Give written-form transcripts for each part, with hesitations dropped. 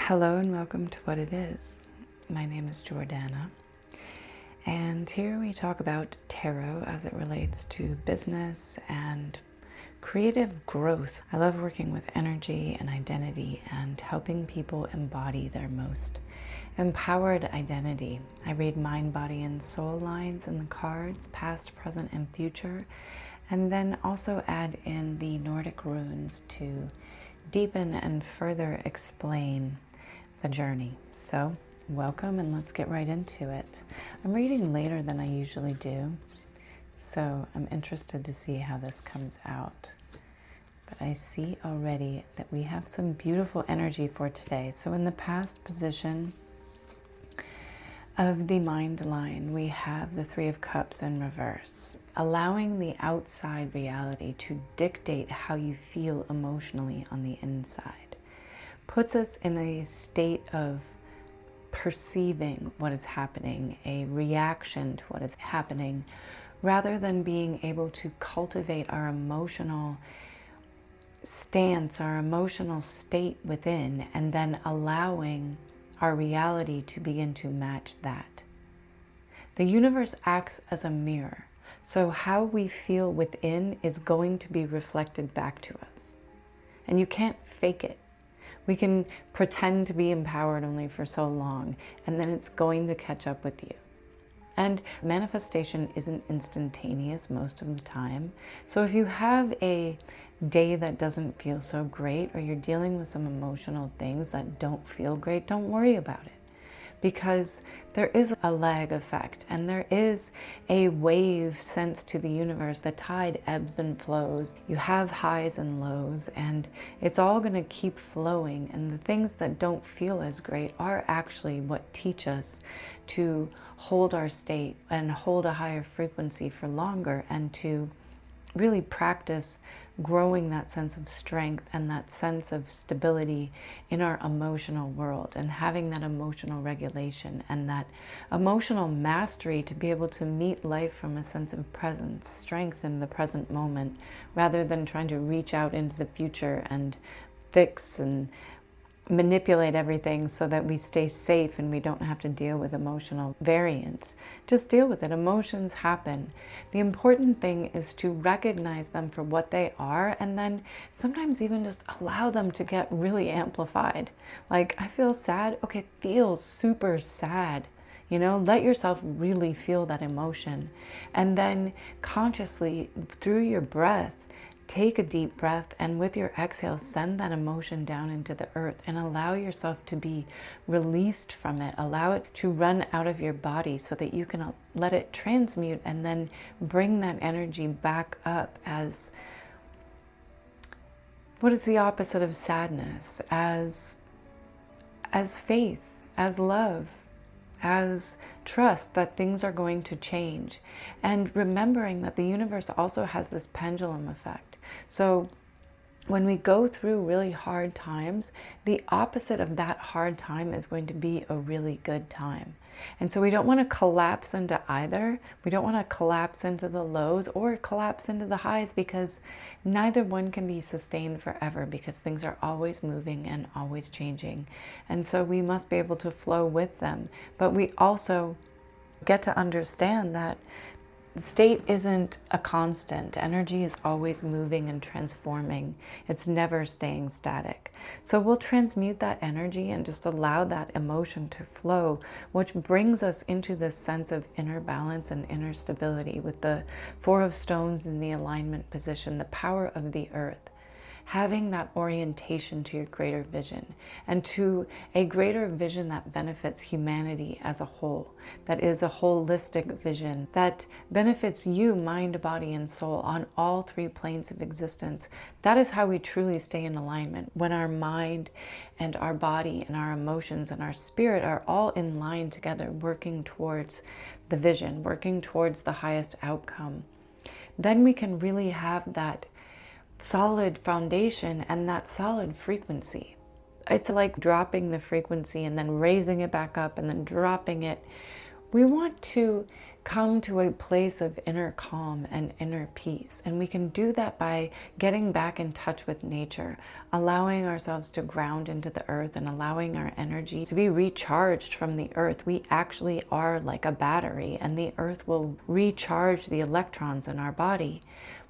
Hello and welcome to What It Is. My name is Jordana, and here we talk about tarot as it relates to business and creative growth. I love working with energy and identity and helping people embody their most empowered identity. I read mind, body, and soul lines in the cards, past, present, and future, and then also add in the Nordic runes to deepen and further explain the journey. So welcome, and let's get right into it. I'm reading later than I usually do, so I'm interested to see how this comes out. But I see already that we have some beautiful energy for today. So in the past position of the mind line, we have the Three of Cups in reverse, allowing the outside reality to dictate how you feel emotionally on the inside. Puts us in a state of perceiving what is happening, a reaction to what is happening, rather than being able to cultivate our emotional stance, our emotional state within, and then allowing our reality to begin to match that. The universe acts as a mirror, so how we feel within is going to be reflected back to us. And you can't fake it. We can pretend to be empowered only for so long, and then it's going to catch up with you. And manifestation isn't instantaneous most of the time. So if you have a day that doesn't feel so great, or you're dealing with some emotional things that don't feel great, don't worry about it. Because there is a lag effect, and there is a wave sense to the universe. The tide ebbs and flows. You have highs and lows, and it's all going to keep flowing. And the things that don't feel as great are actually what teach us to hold our state and hold a higher frequency for longer, and to really practice growing that sense of strength and that sense of stability in our emotional world, and having that emotional regulation and that emotional mastery to be able to meet life from a sense of presence, strength in the present moment, rather than trying to reach out into the future and fix and manipulate everything so that we stay safe and we don't have to deal with emotional variance. Just deal with it. Emotions happen. The important thing is to recognize them for what they are, and then sometimes even just allow them to get really amplified. Like, I feel sad. Okay, feel super sad. You know, let yourself really feel that emotion. And then consciously, through your breath, take a deep breath, and with your exhale, send that emotion down into the earth and allow yourself to be released from it. Allow it to run out of your body so that you can let it transmute, and then bring that energy back up as, what is the opposite of sadness? As faith, as love, as trust that things are going to change. And remembering that the universe also has this pendulum effect. So when we go through really hard times, the opposite of that hard time is going to be a really good time. And so we don't want to collapse into either. We don't want to collapse into the lows or collapse into the highs, because neither one can be sustained forever, because things are always moving and always changing. And so we must be able to flow with them. But we also get to understand that the state isn't a constant. Energy is always moving and transforming. It's never staying static. So we'll transmute that energy and just allow that emotion to flow, which brings us into this sense of inner balance and inner stability with the Four of Stones in the alignment position, the power of the earth. Having that orientation to your greater vision, and to a greater vision that benefits humanity as a whole, that is a holistic vision that benefits you, mind, body, and soul on all three planes of existence. That is how we truly stay in alignment, when our mind and our body and our emotions and our spirit are all in line together, working towards the vision, working towards the highest outcome. Then we can really have that solid foundation and that solid frequency. It's like dropping the frequency and then raising it back up and then dropping it. We want to come to a place of inner calm and inner peace. And we can do that by getting back in touch with nature, allowing ourselves to ground into the earth and allowing our energy to be recharged from the earth. We actually are like a battery, and the earth will recharge the electrons in our body.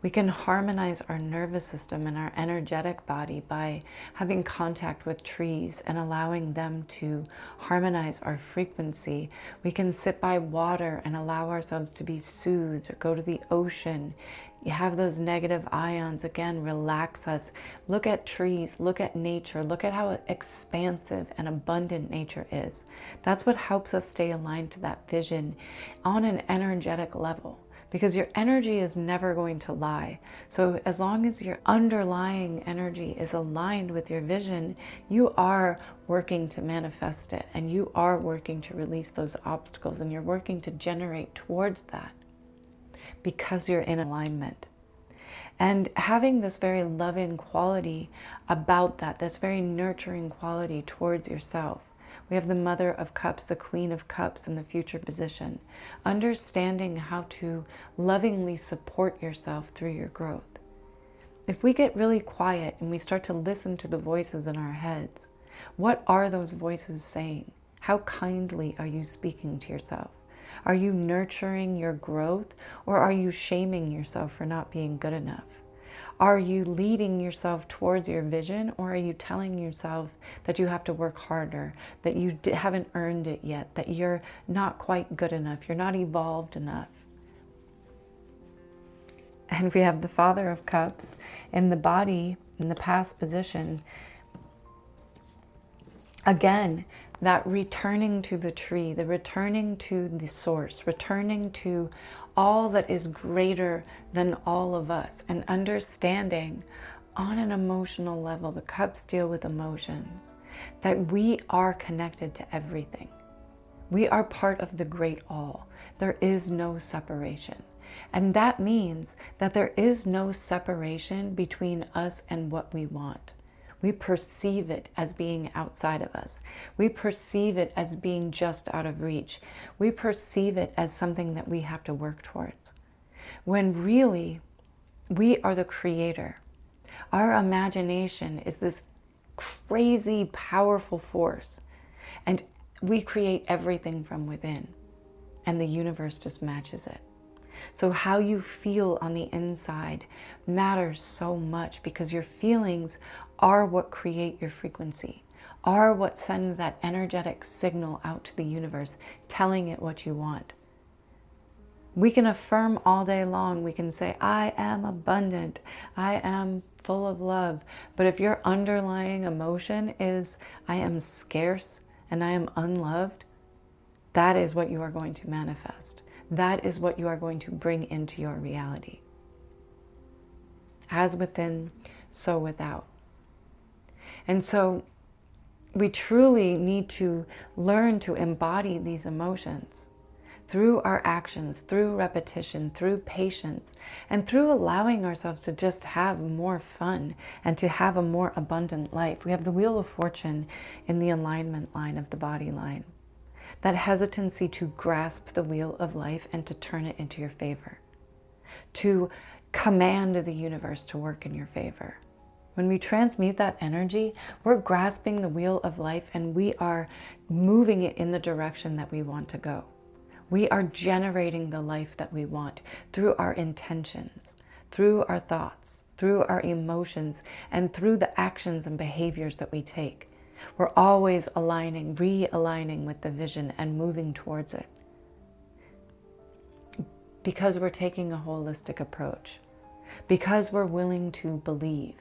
We can harmonize our nervous system and our energetic body by having contact with trees and allowing them to harmonize our frequency. We can sit by water and allow ourselves to be soothed, or go to the ocean. You have those negative ions, again, relax us. Look at trees, look at nature, look at how expansive and abundant nature is. That's what helps us stay aligned to that vision on an energetic level. Because your energy is never going to lie. So as long as your underlying energy is aligned with your vision, you are working to manifest it, and you are working to release those obstacles, and you're working to generate towards that because you're in alignment. And having this very loving quality about that, this very nurturing quality towards yourself. We have the Mother of Cups, the Queen of Cups in the future position. Understanding how to lovingly support yourself through your growth. If we get really quiet and we start to listen to the voices in our heads, what are those voices saying? How kindly are you speaking to yourself? Are you nurturing your growth, or are you shaming yourself for not being good enough? Are you leading yourself towards your vision, or are you telling yourself that you have to work harder, that you haven't earned it yet, that you're not quite good enough, you're not evolved enough? And we have the Father of Cups in the body, in the past position. Again, that returning to the tree, the returning to the source, returning to all that is greater than all of us, and understanding on an emotional level, the cups deal with emotions, that we are connected to everything. We are part of the great all. There is no separation. And that means that there is no separation between us and what we want. We perceive it as being outside of us. We perceive it as being just out of reach. We perceive it as something that we have to work towards. When really, we are the creator. Our imagination is this crazy, powerful force. And we create everything from within. And the universe just matches it. So how you feel on the inside matters so much, because your feelings are what create your frequency, are what send that energetic signal out to the universe, telling it what you want. We can affirm all day long. We can say, I am abundant. I am full of love. But if your underlying emotion is, I am scarce and I am unloved, that is what you are going to manifest. That is what you are going to bring into your reality. As within, so without. And so we truly need to learn to embody these emotions through our actions, through repetition, through patience, and through allowing ourselves to just have more fun and to have a more abundant life. We have the Wheel of Fortune in the alignment line of the body line. That hesitancy to grasp the wheel of life and to turn it into your favor. To command the universe to work in your favor. When we transmute that energy, we're grasping the wheel of life and we are moving it in the direction that we want to go. We are generating the life that we want through our intentions, through our thoughts, through our emotions, and through the actions and behaviors that we take. We're always aligning, realigning with the vision and moving towards it. Because we're taking a holistic approach. Because we're willing to believe.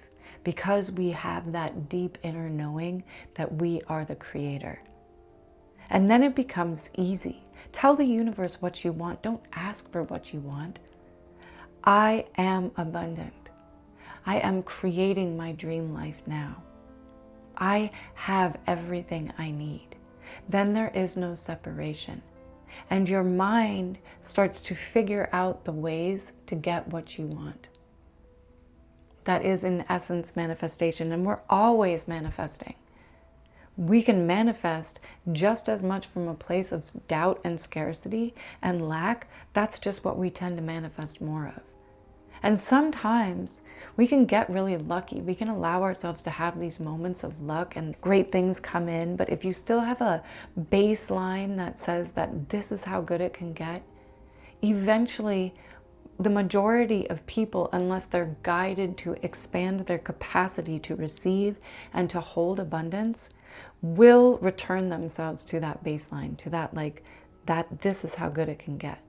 Because we have that deep inner knowing that we are the creator. And then it becomes easy. Tell the universe what you want. Don't ask for what you want. I am abundant. I am creating my dream life now. I have everything I need. Then there is no separation. And your mind starts to figure out the ways to get what you want. That is in essence manifestation, and we're always manifesting. We can manifest just as much from a place of doubt and scarcity and lack. That's just what we tend to manifest more of. And sometimes we can get really lucky. We can allow ourselves to have these moments of luck and great things come in. But if you still have a baseline that says that this is how good it can get, eventually the majority of people, unless they're guided to expand their capacity to receive and to hold abundance, will return themselves to that baseline, to that this is how good it can get.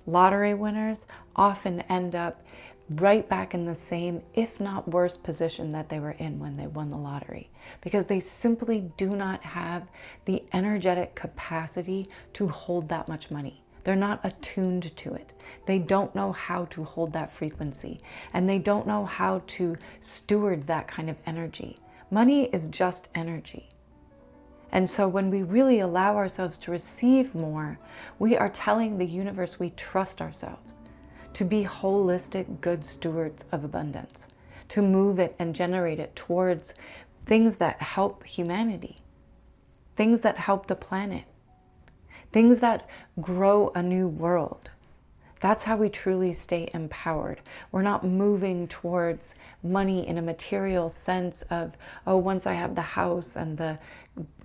Lottery winners often end up right back in the same, if not worse, position that they were in when they won the lottery, because they simply do not have the energetic capacity to hold that much money. They're not attuned to it. They don't know how to hold that frequency, and they don't know how to steward that kind of energy. Money is just energy. And so when we really allow ourselves to receive more, we are telling the universe we trust ourselves to be holistic, good stewards of abundance, to move it and generate it towards things that help humanity, things that help the planet, things that grow a new world. That's how we truly stay empowered. We're not moving towards money in a material sense of, oh, once I have the house and the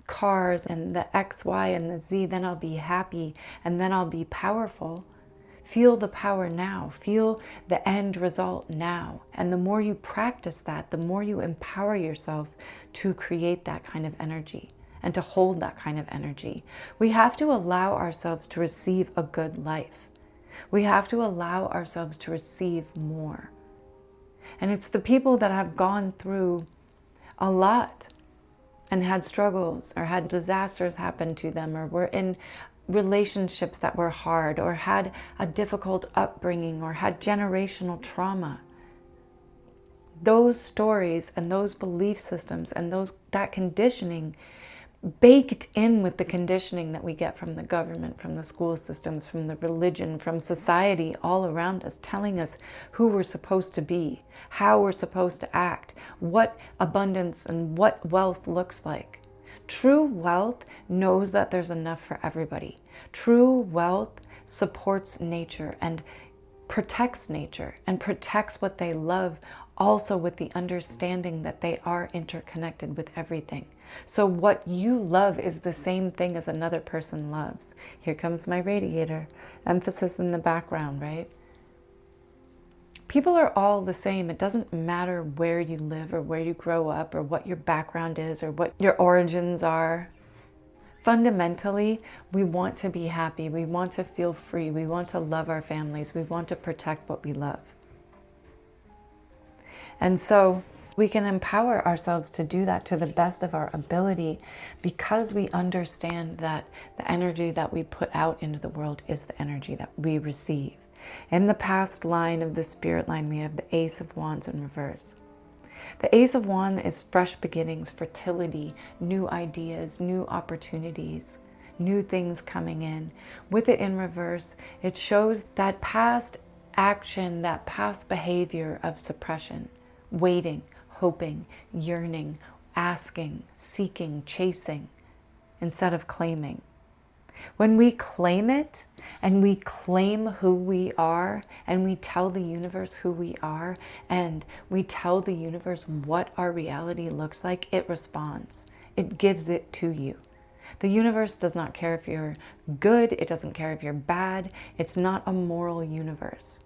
cars and the X, Y, and the Z, then I'll be happy and then I'll be powerful. Feel the power now. Feel the end result now. And the more you practice that, the more you empower yourself to create that kind of energy and to hold that kind of energy. We have to allow ourselves to receive a good life. We have to allow ourselves to receive more. And it's the people that have gone through a lot and had struggles or had disasters happen to them, or were in relationships that were hard, or had a difficult upbringing, or had generational trauma. Those stories and those belief systems and that conditioning, baked in with the conditioning that we get from the government, from the school systems, from the religion, from society all around us, telling us who we're supposed to be, how we're supposed to act, what abundance and what wealth looks like. True wealth knows that there's enough for everybody. True wealth supports nature and protects nature and protects what they love, also with the understanding that they are interconnected with everything. So what you love is the same thing as another person loves. Here comes my radiator. Emphasis in the background, right? People are all the same. It doesn't matter where you live or where you grow up or what your background is or what your origins are. Fundamentally, we want to be happy. We want to feel free. We want to love our families. We want to protect what we love. And so we can empower ourselves to do that to the best of our ability, because we understand that the energy that we put out into the world is the energy that we receive. In the past line of the spirit line, we have the Ace of Wands in reverse. The Ace of Wands is fresh beginnings, fertility, new ideas, new opportunities, new things coming in. With it in reverse, it shows that past action, that past behavior of suppression, waiting, hoping, yearning, asking, seeking, chasing, instead of claiming. When we claim it, and we claim who we are, and we tell the universe who we are, and we tell the universe what our reality looks like, it responds. It gives it to you. The universe does not care if you're good. It doesn't care if you're bad. It's not a moral universe.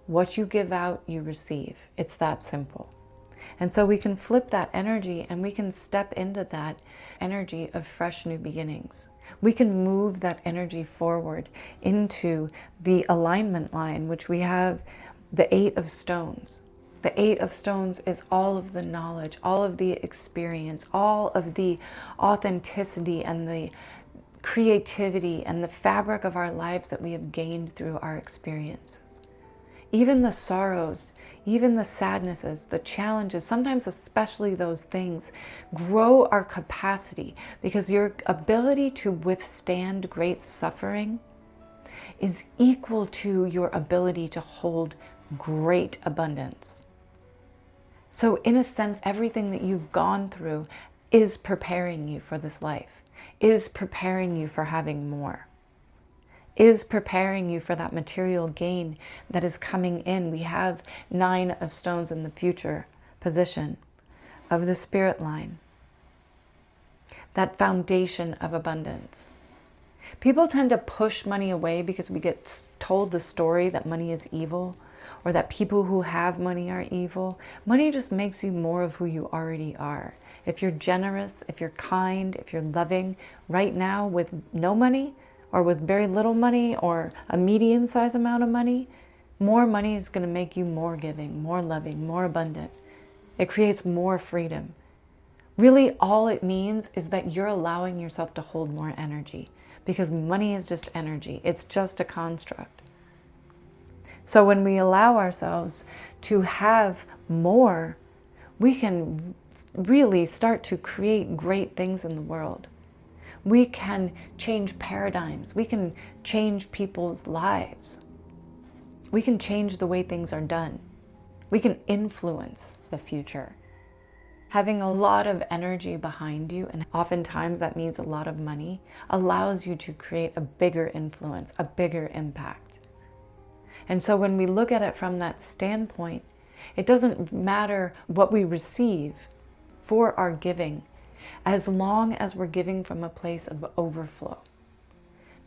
What you give out, you receive. It's that simple. And so we can flip that energy and we can step into that energy of fresh new beginnings. We can move that energy forward into the alignment line, which we have the 8 of Stones. The 8 of Stones is all of the knowledge, all of the experience, all of the authenticity and the creativity and the fabric of our lives that we have gained through our experiences. Even the sorrows, even the sadnesses, the challenges, sometimes especially those things, grow our capacity, because your ability to withstand great suffering is equal to your ability to hold great abundance. So in a sense, everything that you've gone through is preparing you for this life, is preparing you for having more, is preparing you for that material gain that is coming in. We have 9 of stones in the future position of the spirit line, that foundation of abundance. People tend to push money away because we get told the story that money is evil, or that people who have money are evil. Money just makes you more of who you already are. If you're generous, if you're kind, if you're loving, right now with no money, or with very little money, or a medium-sized amount of money, more money is going to make you more giving, more loving, more abundant. It creates more freedom. Really, all it means is that you're allowing yourself to hold more energy, because money is just energy. It's just a construct. So when we allow ourselves to have more, we can really start to create great things in the world. We can change paradigms. We can change people's lives. We can change the way things are done. We can influence the future. Having a lot of energy behind you, and oftentimes that means a lot of money, allows you to create a bigger influence, a bigger impact. And so when we look at it from that standpoint, it doesn't matter what we receive for our giving, as long as we're giving from a place of overflow.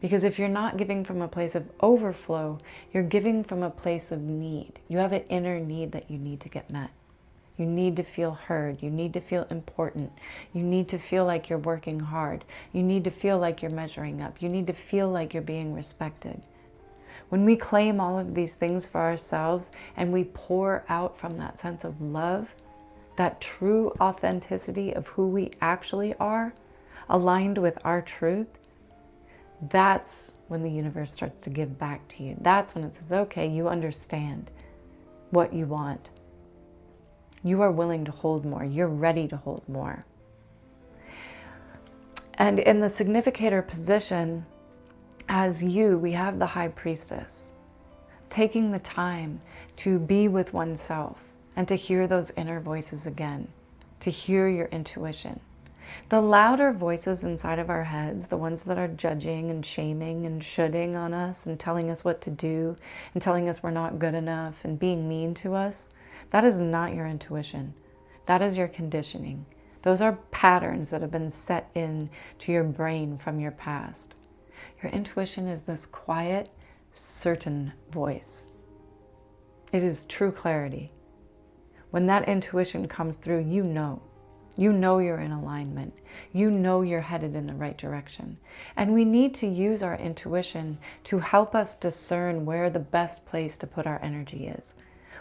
Because if you're not giving from a place of overflow, you're giving from a place of need. You have an inner need that you need to get met. You need to feel heard. You need to feel important. You need to feel like you're working hard. You need to feel like you're measuring up. You need to feel like you're being respected. When we claim all of these things for ourselves and we pour out from that sense of love, that true authenticity of who we actually are, aligned with our truth, that's when the universe starts to give back to you. That's when it says, okay, you understand what you want. You are willing to hold more. You're ready to hold more. And in the significator position, as we have the High Priestess, taking the time to be with oneself and to hear those inner voices again, to hear your intuition. The louder voices inside of our heads, the ones that are judging and shaming and shoulding on us and telling us what to do and telling us we're not good enough and being mean to us, that is not your intuition. That is your conditioning. Those are patterns that have been set in to your brain from your past. Your intuition is this quiet, certain voice. It is true clarity. When that intuition comes through, you know you're in alignment. You know you're headed in the right direction. And we need to use our intuition to help us discern where the best place to put our energy is,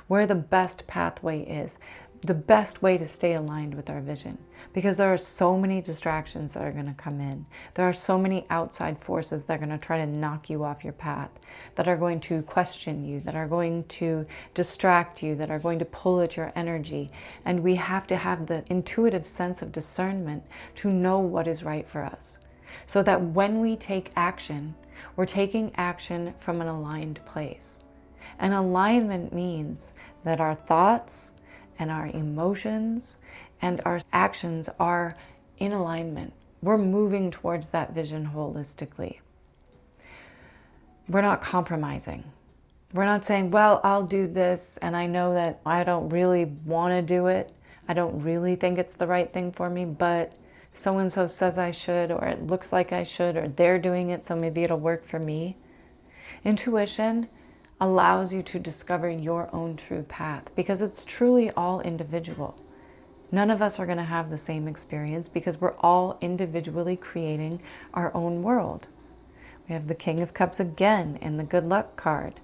where the best pathway is, the best way to stay aligned with our vision. Because there are so many distractions that are going to come in. There are so many outside forces that are going to try to knock you off your path, that are going to question you, that are going to distract you, that are going to pull at your energy. And we have to have the intuitive sense of discernment to know what is right for us. So that when we take action, we're taking action from an aligned place. And alignment means that our thoughts and our emotions and our actions are in alignment. We're moving towards that vision holistically. We're not compromising. We're not saying, well, I'll do this, and I know that I don't really want to do it. I don't really think it's the right thing for me, but so-and-so says I should, or it looks like I should, or they're doing it, so maybe it'll work for me. Intuition allows you to discover your own true path, because it's truly all individual. None of us are going to have the same experience because we're all individually creating our own world. We have the King of Cups again in the good luck card.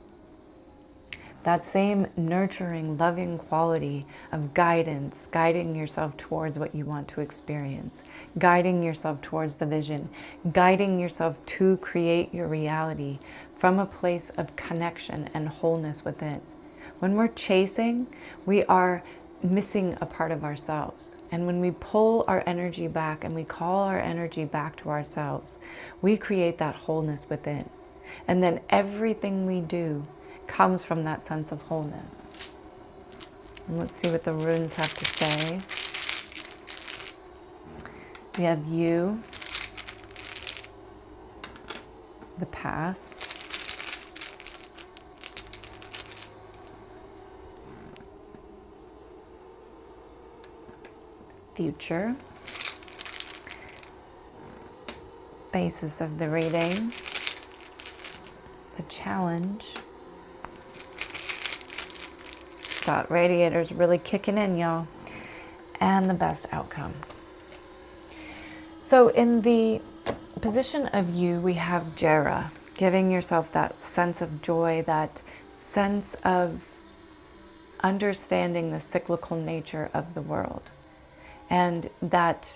That same nurturing, loving quality of guidance, guiding yourself towards what you want to experience, guiding yourself towards the vision, guiding yourself to create your reality from a place of connection and wholeness within. When we're chasing, we are missing a part of ourselves. And when we pull our energy back and we call our energy back to ourselves, we create that wholeness within. And then everything we do comes from that sense of wholeness. And let's see what the runes have to say. We have you, the past, future, basis of the reading, the challenge. Got radiators really kicking in, y'all. And the best outcome. So in the position of you, we have Jera, giving yourself that sense of joy, that sense of understanding the cyclical nature of the world. And that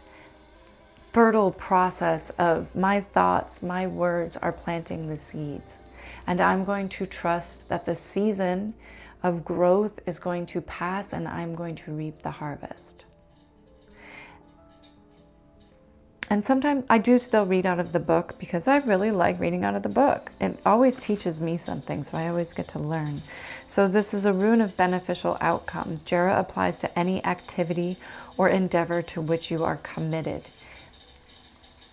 fertile process of my thoughts, my words are planting the seeds. And I'm going to trust that the season of growth is going to pass and I'm going to reap the harvest. And sometimes I do still read out of the book because I really like reading out of the book. It always teaches me something, so I always get to learn. So this is a rune of beneficial outcomes. Jera applies to any activity or endeavor to which you are committed.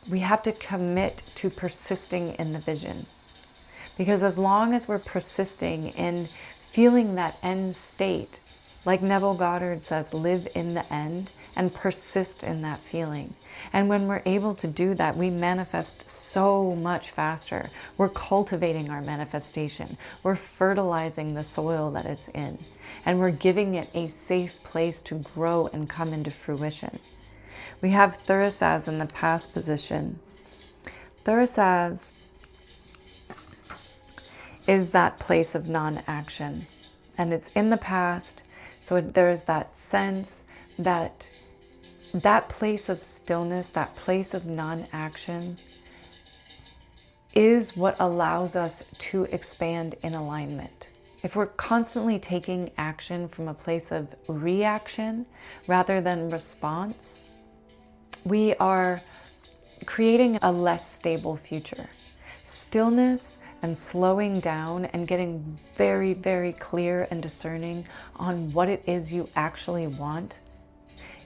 We have to commit to persisting in the vision. Because as long as we're persisting in feeling that end state, like Neville Goddard says, live in the end and persist in that feeling. And when we're able to do that, we manifest so much faster. We're cultivating our manifestation. We're fertilizing the soil that it's in. And we're giving it a safe place to grow and come into fruition. We have Thurisaz in the past position. Thurisaz is that place of non-action. And it's in the past. So there's that sense that that place of stillness, that place of non-action is what allows us to expand in alignment. If we're constantly taking action from a place of reaction rather than response, we are creating a less stable future. Stillness and slowing down and getting very, very clear and discerning on what it is you actually want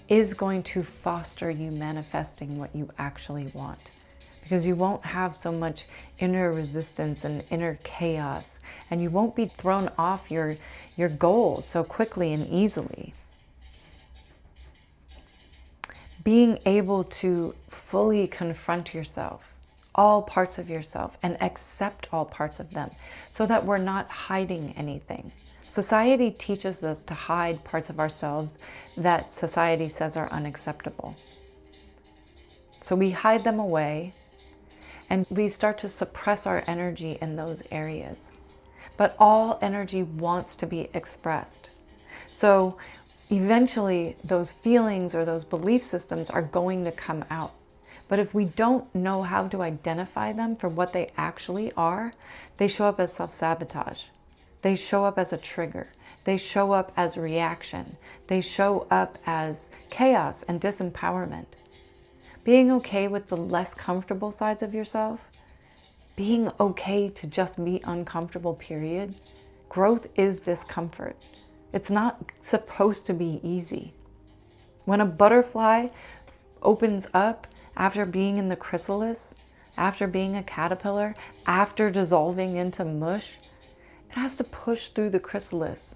is going to foster you manifesting what you actually want. Because you won't have so much inner resistance and inner chaos, and you won't be thrown off your goals so quickly and easily. Being able to fully confront yourself, all parts of yourself, and accept all parts of them so that we're not hiding anything. Society teaches us to hide parts of ourselves that society says are unacceptable. So we hide them away and we start to suppress our energy in those areas. But all energy wants to be expressed. So eventually those feelings or those belief systems are going to come out. But if we don't know how to identify them for what they actually are, they show up as self-sabotage. They show up as a trigger. They show up as reaction. They show up as chaos and disempowerment. Being okay with the less comfortable sides of yourself, being okay to just be uncomfortable, period. Growth is discomfort. It's not supposed to be easy. When a butterfly opens up after being in the chrysalis, after being a caterpillar, after dissolving into mush, it has to push through the chrysalis.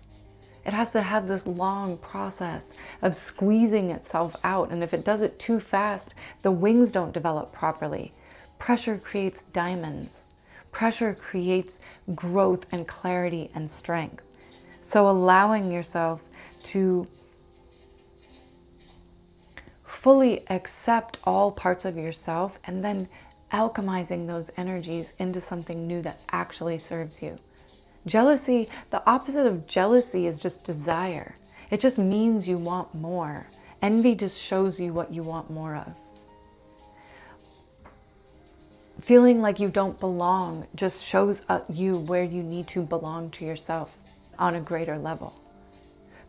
It has to have this long process of squeezing itself out. And if it does it too fast, the wings don't develop properly. Pressure creates diamonds. Pressure creates growth and clarity and strength. So allowing yourself to fully accept all parts of yourself and then alchemizing those energies into something new that actually serves you. Jealousy, the opposite of jealousy is just desire. It just means you want more. Envy just shows you what you want more of. Feeling like you don't belong just shows you where you need to belong to yourself on a greater level.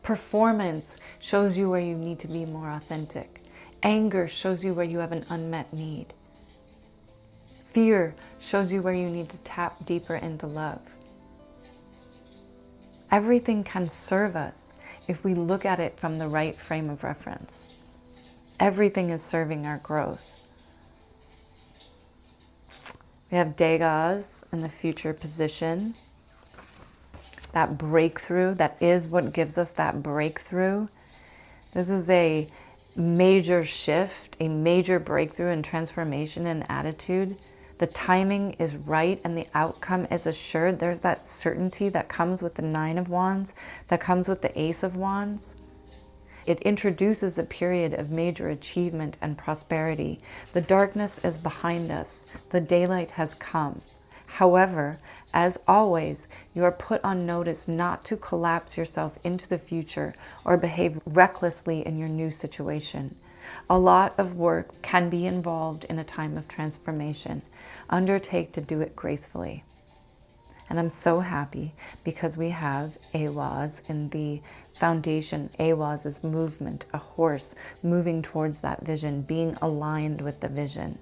Performance shows you where you need to be more authentic. Anger shows you where you have an unmet need. Fear shows you where you need to tap deeper into love. Everything can serve us if we look at it from the right frame of reference. Everything is serving our growth. We have Degas in the future position. That breakthrough, that is what gives us that breakthrough. This is a major shift, a major breakthrough and transformation in attitude. The timing is right and the outcome is assured. There's that certainty that comes with the Nine of Wands, that comes with the Ace of Wands. It introduces a period of major achievement and prosperity. The darkness is behind us. The daylight has come. However, as always, you are put on notice not to collapse yourself into the future or behave recklessly in your new situation. A lot of work can be involved in a time of transformation. Undertake to do it gracefully. And I'm so happy because we have Ahwaz in the foundation. Ahwaz is movement, a horse moving towards that vision, being aligned with the vision,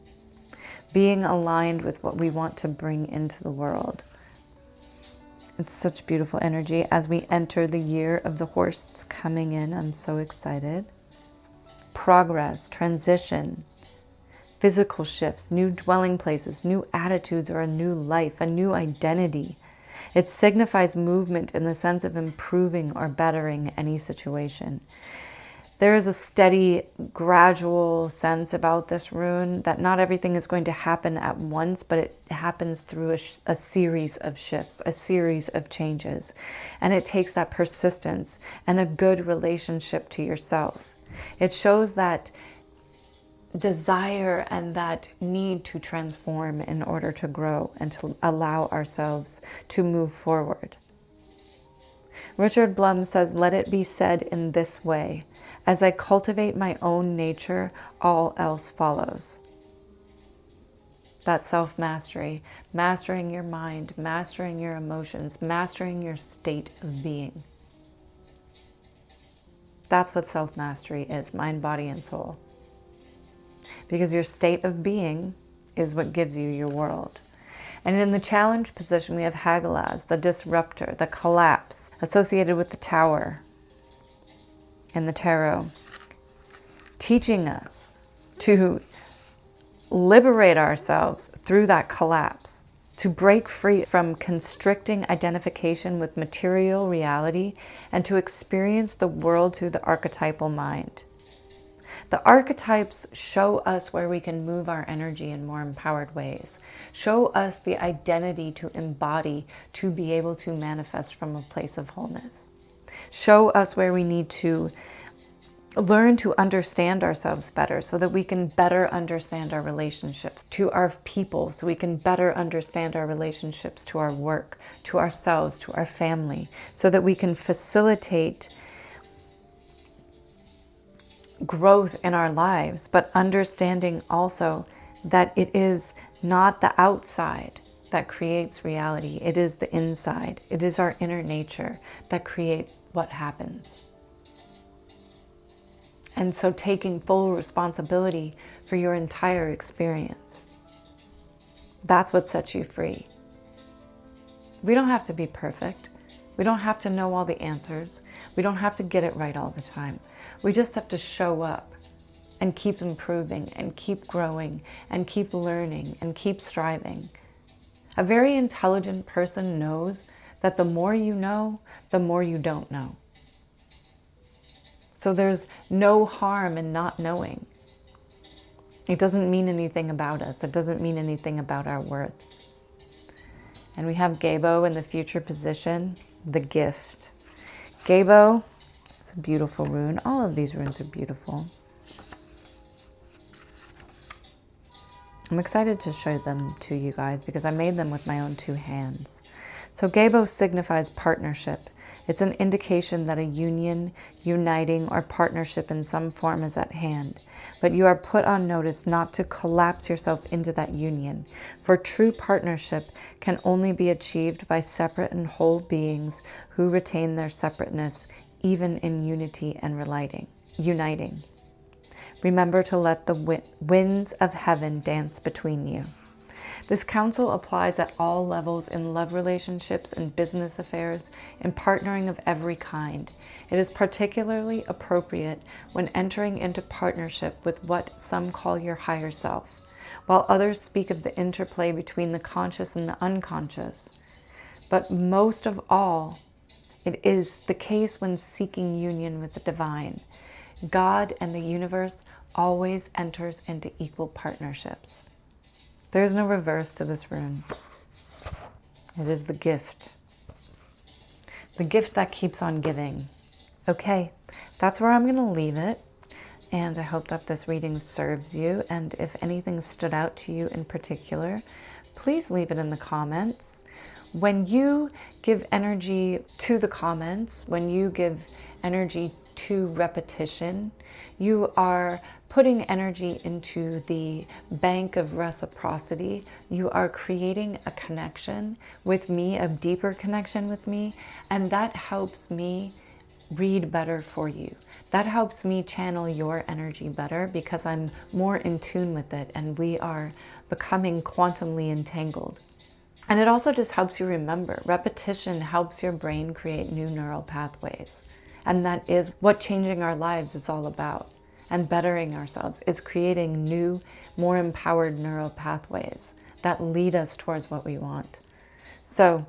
being aligned with what we want to bring into the world. It's such beautiful energy as we enter the year of the horse. It's coming in. I'm so excited. Progress, transition, physical shifts, new dwelling places, new attitudes, or a new life, a new identity. It signifies movement in the sense of improving or bettering any situation. There is a steady, gradual sense about this rune that not everything is going to happen at once, but it happens through a series of shifts, a series of changes. And it takes that persistence and a good relationship to yourself. It shows that desire and that need to transform in order to grow and to allow ourselves to move forward. Richard Blum says, "Let it be said in this way. As I cultivate my own nature, all else follows." That's self-mastery, mastering your mind, mastering your emotions, mastering your state of being. That's what self-mastery is, mind, body, and soul. Because your state of being is what gives you your world. And in the challenge position, we have Hagalaz, the disruptor, the collapse, associated with the tower in the tarot, teaching us to liberate ourselves through that collapse, to break free from constricting identification with material reality and to experience the world through the archetypal mind. The archetypes show us where we can move our energy in more empowered ways, show us the identity to embody, to be able to manifest from a place of wholeness, show us where we need to learn to understand ourselves better so that we can better understand our relationships to our people, so we can better understand our relationships to our work, to ourselves, to our family, so that we can facilitate growth in our lives, but understanding also that it is not the outside that creates reality. It is the inside. It is our inner nature that creates what happens. And so taking full responsibility for your entire experience. That's what sets you free. We don't have to be perfect. We don't have to know all the answers. We don't have to get it right all the time. We just have to show up and keep improving and keep growing and keep learning and keep striving. A very intelligent person knows that the more you know, the more you don't know. So there's no harm in not knowing. It doesn't mean anything about us. It doesn't mean anything about our worth. And we have Gabo in the future position, the gift. Gabo, it's a beautiful rune. All of these runes are beautiful. I'm excited to show them to you guys because I made them with my own two hands. So Gabo signifies partnership. It's an indication that a union, uniting, or partnership in some form is at hand. But you are put on notice not to collapse yourself into that union. For true partnership can only be achieved by separate and whole beings who retain their separateness, even in unity and uniting. Remember to let the winds of heaven dance between you. This counsel applies at all levels in love relationships and business affairs and partnering of every kind. It is particularly appropriate when entering into partnership with what some call your higher self, while others speak of the interplay between the conscious and the unconscious. But most of all, it is the case when seeking union with the divine. God and the universe always enters into equal partnerships. There's no reverse to this rune. It is the gift that keeps on giving. Okay, that's where I'm going to leave it. And I hope that this reading serves you. And if anything stood out to you in particular, please leave it in the comments. When you give energy to the comments, when you give energy to repetition, you are putting energy into the bank of reciprocity. You are creating a connection with me, a deeper connection with me, and that helps me read better for you. That helps me channel your energy better because I'm more in tune with it and we are becoming quantumly entangled. And it also just helps you remember. Repetition helps your brain create new neural pathways. And that is what changing our lives is all about. And bettering ourselves is creating new, more empowered neural pathways that lead us towards what we want. So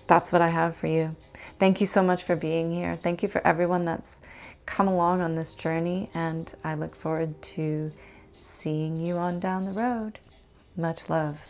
that's what I have for you. Thank you so much for being here. Thank you for everyone that's come along on this journey. And I look forward to seeing you on down the road. Much love.